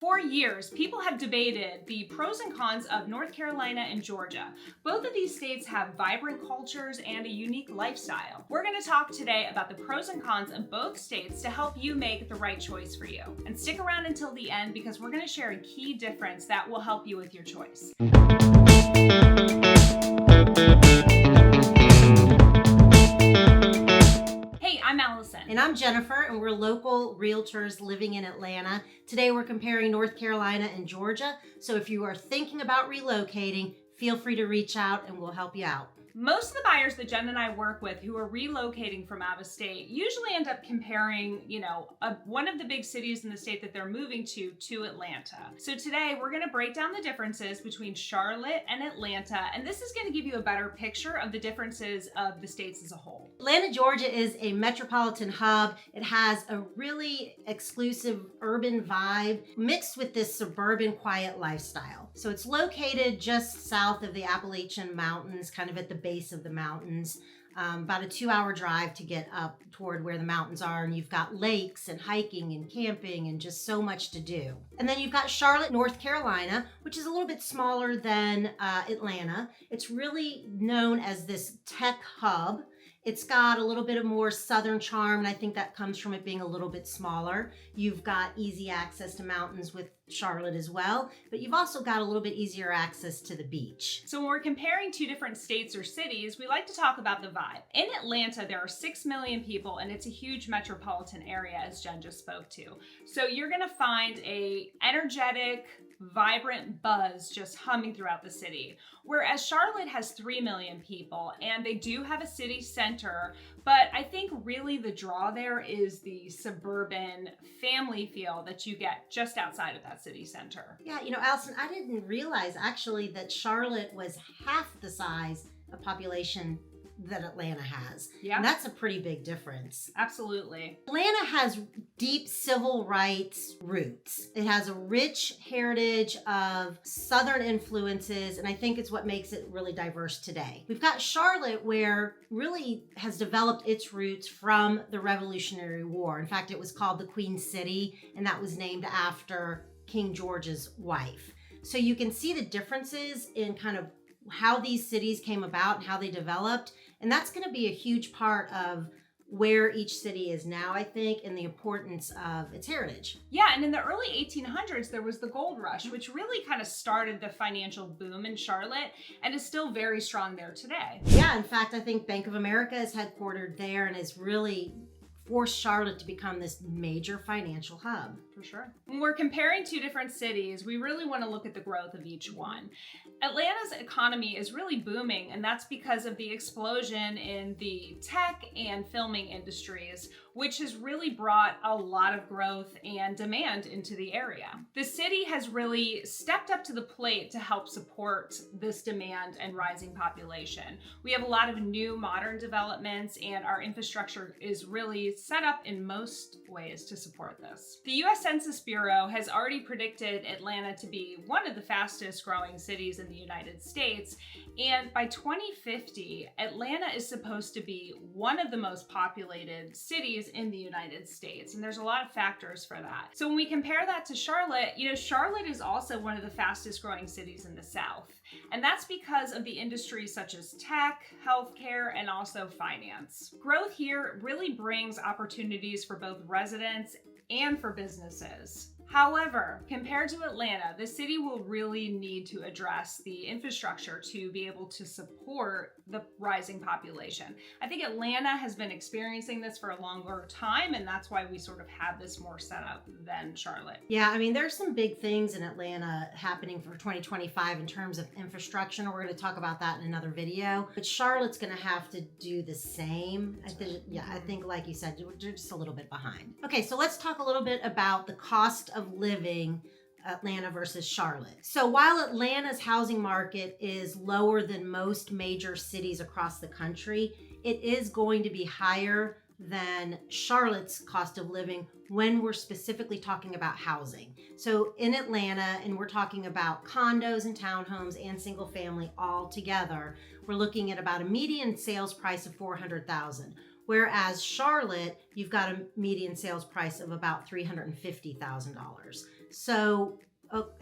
For years, people have debated the pros and cons of North Carolina and Georgia. Both of these states have vibrant cultures and a unique lifestyle. We're going to talk today about the pros and cons of both states to help you make the right choice for you. And stick around until the end because we're going to share a key difference that will help you with your choice. Hey, I'm Allison. And I'm Jennifer, and we're local realtors living in Atlanta. Today we're comparing North Carolina and Georgia. So if you are thinking about relocating, feel free to reach out and we'll help you out. Most of the buyers that Jen and I work with who are relocating from out of state usually end up comparing, one of the big cities in the state that they're moving to Atlanta. So today we're going to break down the differences between Charlotte and Atlanta, and this is going to give you a better picture of the differences of the states as a whole. Atlanta, Georgia is a metropolitan hub. It has a really exclusive urban vibe mixed with this suburban quiet lifestyle. So it's located just south of the Appalachian Mountains, kind of at the base of the mountains, about a 2-hour drive to get up toward where the mountains are. And you've got lakes and hiking and camping and just so much to do. And then you've got Charlotte, North Carolina, which is a little bit smaller than Atlanta. It's really known as this tech hub. It's got a little bit of more southern charm, and I think that comes from it being a little bit smaller. You've got easy access to mountains with Charlotte as well, but you've also got a little bit easier access to the beach. So when we're comparing two different states or cities, we like to talk about the vibe. In Atlanta, there are 6 million people, and it's a huge metropolitan area, as Jen just spoke to. So you're gonna find a energetic, vibrant buzz just humming throughout the city. Whereas Charlotte has 3 million people, and they do have a city center, but I think really the draw there is the suburban family feel that you get just outside of that city center. Yeah, Allison, I didn't realize actually that Charlotte was half the size of population that Atlanta has. Yeah. And that's a pretty big difference. Absolutely. Atlanta has deep civil rights roots. It has a rich heritage of Southern influences, and I think it's what makes it really diverse today. We've got Charlotte, where really has developed its roots from the Revolutionary War. In fact, it was called the Queen City, and that was named after King George's wife. So you can see the differences in kind of how these cities came about and how they developed. And that's going to be a huge part of where each city is now, I think, and the importance of its heritage. Yeah, and in the early 1800s, there was the gold rush, which really kind of started the financial boom in Charlotte and is still very strong there today. Yeah, in fact, I think Bank of America is headquartered there and has really forced Charlotte to become this major financial hub. For sure. When we're comparing two different cities, we really want to look at the growth of each one. Atlanta's economy is really booming, and that's because of the explosion in the tech and filming industries, which has really brought a lot of growth and demand into the area. The city has really stepped up to the plate to help support this demand and rising population. We have a lot of new modern developments, and our infrastructure is really set up in most ways to support this. The U.S. Census Bureau has already predicted Atlanta to be one of the fastest growing cities in the United States, and by 2050, Atlanta is supposed to be one of the most populated cities in the United States, and there's a lot of factors for that. So when we compare that to Charlotte, Charlotte is also one of the fastest growing cities in the South, and that's because of the industries such as tech, healthcare, and also finance. Growth here really brings opportunities for both residents and for businesses. However, compared to Atlanta, the city will really need to address the infrastructure to be able to support the rising population. I think Atlanta has been experiencing this for a longer time, and that's why we sort of have this more set up than Charlotte. Yeah, there's some big things in Atlanta happening for 2025 in terms of infrastructure, and we're going to talk about that in another video. But Charlotte's going to have to do the same. I think, like you said, they're just a little bit behind. Okay, so let's talk a little bit about the cost of living Atlanta versus Charlotte. So while Atlanta's housing market is lower than most major cities across the country, it is going to be higher than Charlotte's cost of living when we're specifically talking about housing. So in Atlanta, and we're talking about condos and townhomes and single family all together, we're looking at about a median sales price of $400,000. Whereas Charlotte, you've got a median sales price of about $350,000. So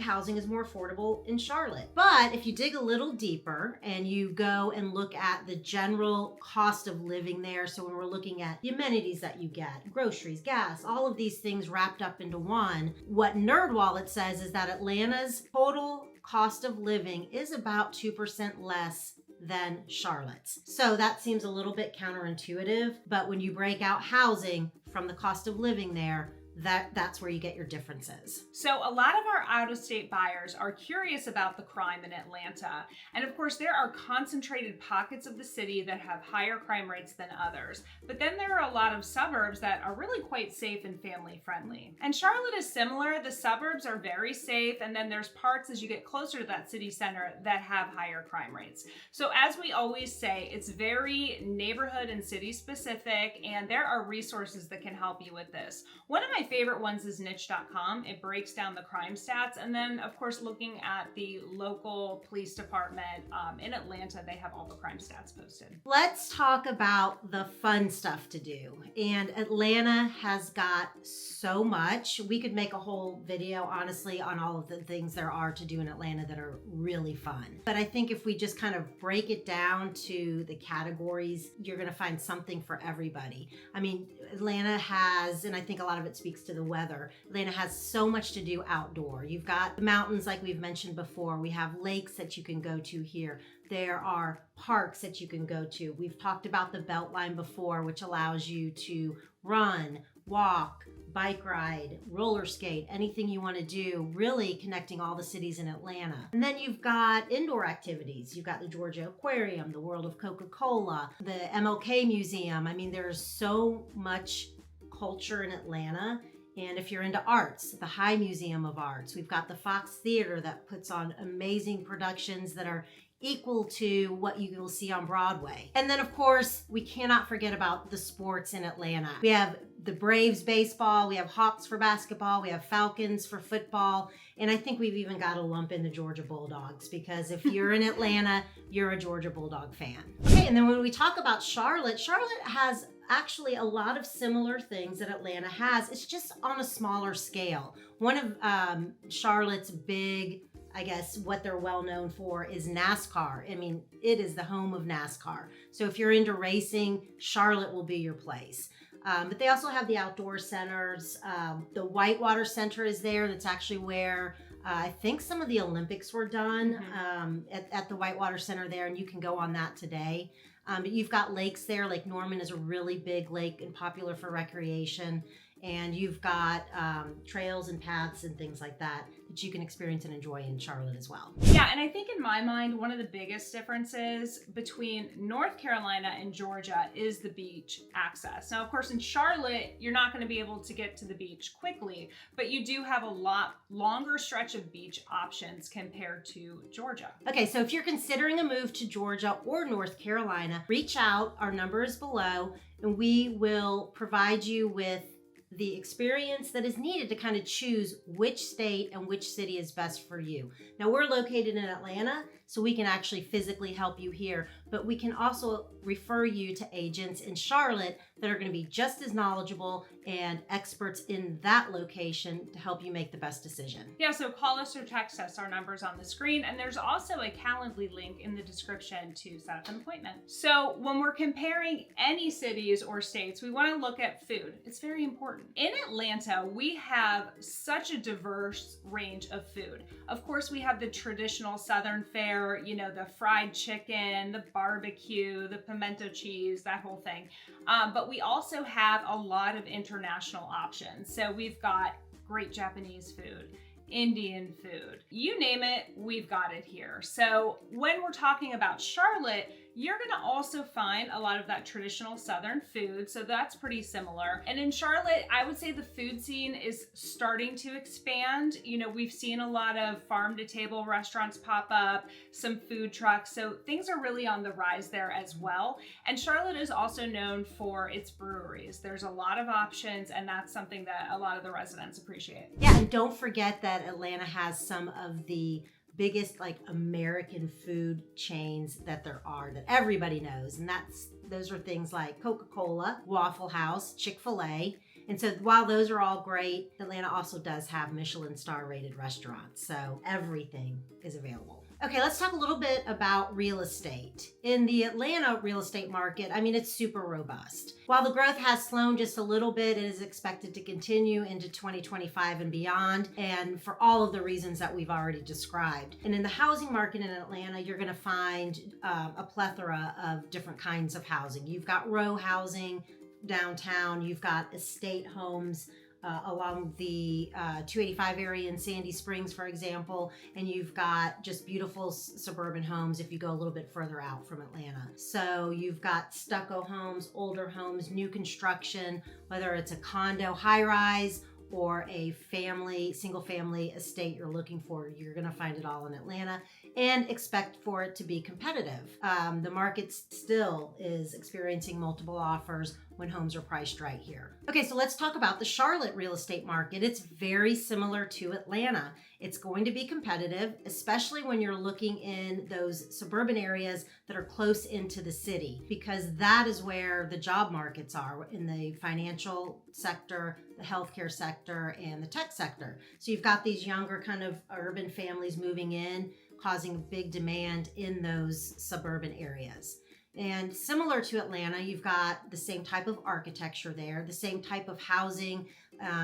housing is more affordable in Charlotte. But if you dig a little deeper and you go and look at the general cost of living there, so when we're looking at the amenities that you get, groceries, gas, all of these things wrapped up into one, what NerdWallet says is that Atlanta's total cost of living is about 2% less than Charlotte's. So that seems a little bit counterintuitive, but when you break out housing from the cost of living there, that's where you get your differences. So a lot of our out-of-state buyers are curious about the crime in Atlanta. And of course, there are concentrated pockets of the city that have higher crime rates than others. But then there are a lot of suburbs that are really quite safe and family friendly. And Charlotte is similar. The suburbs are very safe. And then there's parts as you get closer to that city center that have higher crime rates. So as we always say, it's very neighborhood and city specific, and there are resources that can help you with this. One of my favorite ones is niche.com. It breaks down the crime stats. And then, of course, looking at the local police department in Atlanta, they have all the crime stats posted. Let's talk about the fun stuff to do. And Atlanta has got so much. We could make a whole video, honestly, on all of the things there are to do in Atlanta that are really fun. But I think if we just kind of break it down to the categories, you're going to find something for everybody. I mean, Atlanta has, and I think a lot of it speaks to the weather, Atlanta has so much to do outdoor. You've got the mountains like we've mentioned before. We have lakes that you can go to here. There are parks that you can go to. We've talked about the Beltline before, which allows you to run, walk, bike ride, roller skate, anything you want to do, really connecting all the cities in Atlanta. And then you've got indoor activities. You've got the Georgia Aquarium, the World of Coca-Cola, the MLK Museum. I mean, there's so much culture in Atlanta. And if you're into arts, the High Museum of Arts. We've got the Fox Theater that puts on amazing productions that are equal to what you will see on Broadway. And then, of course, we cannot forget about the sports in Atlanta. We have the Braves baseball, we have Hawks for basketball, we have Falcons for football, and I think we've even got to lump in the Georgia Bulldogs, because if you're in Atlanta, you're a Georgia Bulldog fan. Okay, and then when we talk about Charlotte, Charlotte has actually a lot of similar things that Atlanta has. It's just on a smaller scale. One of Charlotte's big, I guess, what they're well known for is NASCAR. I mean, it is the home of NASCAR. So if you're into racing, Charlotte will be your place. But they also have the outdoor centers. The Whitewater Center is there. That's actually where I think some of the Olympics were done at the Whitewater Center there, and you can go on that today. But you've got lakes there. Lake Norman is a really big lake and popular for recreation. And you've got trails and paths and things like that you can experience and enjoy in Charlotte as well. Yeah, and I think in my mind, one of the biggest differences between North Carolina and Georgia is the beach access. Now, of course, in Charlotte, you're not going to be able to get to the beach quickly, but you do have a lot longer stretch of beach options compared to Georgia. Okay, so if you're considering a move to Georgia or North Carolina, reach out. Our number is below, and we will provide you with the experience that is needed to kind of choose which state and which city is best for you. Now, we're located in Atlanta, so we can actually physically help you here, but we can also refer you to agents in Charlotte that are going to be just as knowledgeable and experts in that location to help you make the best decision. Yeah, so call us or text us. Our number's on the screen, and there's also a Calendly link in the description to set up an appointment. So when we're comparing any cities or states, we want to look at food. It's very important. In Atlanta, we have such a diverse range of food. Of course, we have the traditional Southern fare, you know, the fried chicken, the barbecue, the pimento cheese, that whole thing. But we also have a lot of international options. So we've got great Japanese food, Indian food, you name it, we've got it here. So when we're talking about Charlotte, you're going to also find a lot of that traditional Southern food. So that's pretty similar. And in Charlotte, I would say the food scene is starting to expand. You know, we've seen a lot of farm to table restaurants pop up, some food trucks. So things are really on the rise there as well. And Charlotte is also known for its breweries. There's a lot of options, and that's something that a lot of the residents appreciate. Yeah, and don't forget that Atlanta has some of the biggest like American food chains that there are that everybody knows, and those are things like Coca-Cola, Waffle House, Chick-fil-A, And so while those are all great, Atlanta also does have Michelin star rated restaurants. So everything is available. Okay, let's talk a little bit about real estate. In the Atlanta real estate market, I mean, it's super robust. While the growth has slowed just a little bit, it is expected to continue into 2025 and beyond, and for all of the reasons that we've already described. And in the housing market in Atlanta, you're going to find a plethora of different kinds of housing. You've got row housing downtown, you've got estate homes, along the 285 area in Sandy Springs, for example, and you've got just beautiful suburban homes if you go a little bit further out from Atlanta. So you've got stucco homes, older homes, new construction, whether it's a condo high-rise or a single family estate you're looking for, you're going to find it all in Atlanta, and expect for it to be competitive. The market still is experiencing multiple offers when homes are priced right here. Okay, so let's talk about the Charlotte real estate market. It's very similar to Atlanta. It's going to be competitive, especially when you're looking in those suburban areas that are close into the city, because that is where the job markets are in the financial sector, the healthcare sector, and the tech sector. So you've got these younger kind of urban families moving in, causing a big demand in those suburban areas. And similar to Atlanta, you've got the same type of architecture there, the same type of housing.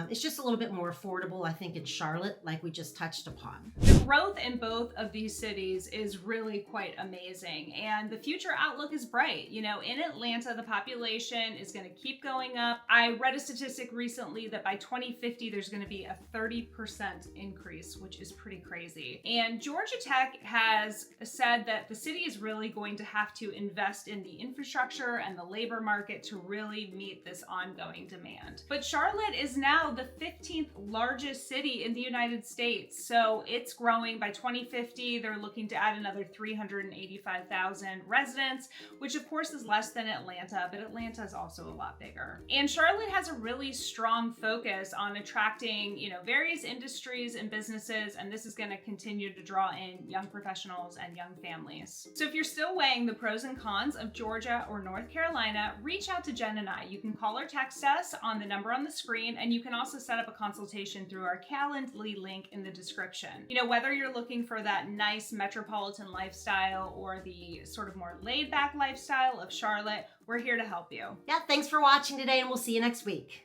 It's just a little bit more affordable, I think, in Charlotte, like we just touched upon. The growth in both of these cities is really quite amazing, and the future outlook is bright. You know, in Atlanta, the population is going to keep going up. I read a statistic recently that by 2050, there's going to be a 30% increase, which is pretty crazy. And Georgia Tech has said that the city is really going to have to invest in the infrastructure and the labor market to really meet this ongoing demand. But Charlotte is now the 15th largest city in the United States. So it's growing. By 2050, they're looking to add another 385,000 residents, which of course is less than Atlanta, but Atlanta is also a lot bigger. And Charlotte has a really strong focus on attracting, various industries and businesses, and this is going to continue to draw in young professionals and young families. So if you're still weighing the pros and cons of Georgia or North Carolina, reach out to Jen and I. You can call or text us on the number on the screen, and you can also set up a consultation through our Calendly link in the description. Whether you're looking for that nice metropolitan lifestyle or the sort of more laid back lifestyle of Charlotte, we're here to help you. Yeah, thanks for watching today, and we'll see you next week.